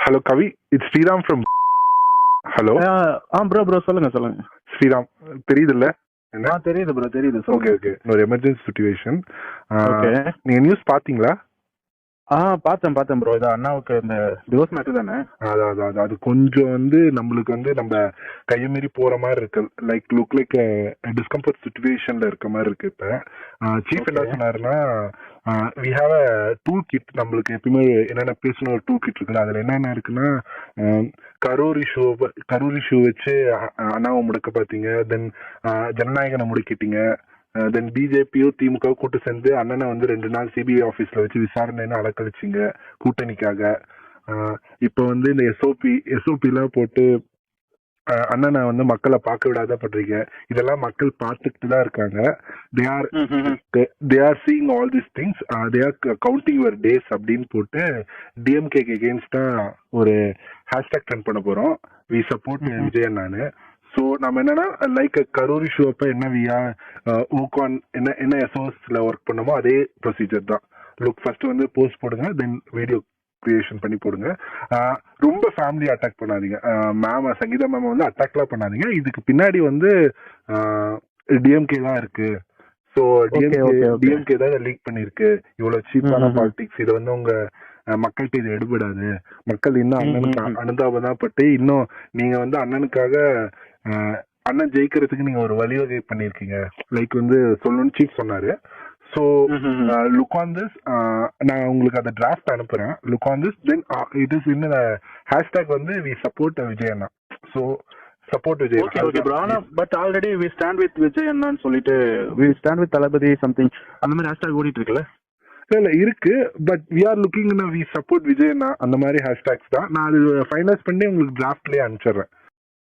Hello Kavi, it's Sriram from. Hello. Bro சொல்லுங்க. ஸ்ரீராம் தெரியுதுல்ல? தெரியுது ப்ரோ, தெரியுது. ஓகே. ஒரு எமர்ஜென்சி சிச்சுவேஷன். நீங்க நியூஸ் பாத்தீங்களா? பார்த்தேன் ப்ரோ. இது அண்ணாவுக்கு இந்த டிவோர்ஸ் மேட்டர் தானே? அது கொஞ்சம் நம்மளுக்கு நம்ம கையை மீறி போற மாதிரி இருக்கு. லுக் லைக் டிஸ்கம்ஃபர்ட் சிச்சுவேஷன்ல இருக்க மாதிரி இருக்கு. இப்ப சீஃப் என்ன சொன்னாருன்னா, we have a tool kit. நம்மளுக்கு எப்பயுமே என்னென்ன பேசணும் ஒரு டூல் கிட் இருக்குல்ல, அதுல என்னென்ன இருக்குன்னா, கரூர் இஷ்யூ வச்சு அண்ணாவை முடக்க பாத்தீங்க, தென் ஜனநாயகனை முடக்கிட்டீங்க, தென் பிஜேபியோ திமுக கூட்டு சேர்ந்து அண்ணனை 2 நாள் சிபிஐ ஆபீஸ்ல வச்சு விசாரணைன்னு அலக்கழிச்சிங்க கூட்டணிக்காக. இப்ப இந்த எஸ்ஓபி எல்லாம் போட்டு அண்ணனை மக்களை பார்க்க விடாத பண்றீங்க. இதெல்லாம் மக்கள் பார்த்துக்கிட்டு தான் இருக்காங்க. they are seeing all these things, they are counting your days அப்படின்னு போட்டு டிஎம்கே அகேன்ஸ்டா ஒரு ஹேஷ்டாக் ட்ரெண்ட் பண்ண போறோம். we support விஜய் அண்ணான்னு. ஸோ நம்ம என்னன்னா, லைக் கரூர் இஷ்யூ அப்ப என்ன ஓகான் என்ன எஸ்ஓஎஸ்ல ஒர்க் பண்ணமோ அதே ப்ரொசீஜர் தான். லுக் ஃபர்ஸ்ட் போஸ்ட் போடுங்க, தென் வீடியோ கிரியேஷன் பண்ணி போடுங்க. ரொம்ப ஃபேமிலி அட்டாக் பண்ணாதீங்க. மேம் சங்கீதா மேம் அட்டாக்லாம் பண்ணாதீங்க. இதுக்கு பின்னாடி டிஎம்கே தான் இருக்கு. ஸோ டிஎம்கே தான் லீக் பண்ணிருக்கு. இவ்வளவு சீப்பான பாலிடிக்ஸ். இதை உங்க மக்கள்கிட்ட இது எடுபடாது. மக்கள் இன்னும் அண்ணனுக்கு அனுதாபம் தான் பட்டு இன்னும் நீங்க அண்ணனுக்காக அண்ணன் ஜெயிக்கிறதுக்கு நீங்க ஒரு வழிவகை பண்ணிருக்கீங்க. லைக் சொல்லணும்னு சீஃப் சொன்னாரு. So look on this. நான் உங்களுக்கு அந்த டிராஃப்ட் அனுப்புறேன். Look on this, then it is in hashtag we support Vijay அண்ணா. So support Vijay. Okay bro. ஆனா but already we stand with Vijay அண்ணான்னு சொல்லிட்டு we stand with Thalapathy something அந்த மாதிரி ஹேஷ்டாக் ஓடிட்டு இருக்குல்ல? இல்ல இருக்கு, but we are looking we support Vijay அண்ணா அந்த மாதிரி ஹேஷ்டாக்ஸ் தான். நான் அது ஃபைனலைஸ் பண்ணி உங்களுக்கு டிராஃப்ட்லயே அனுப்பிச்சிடுறேன்.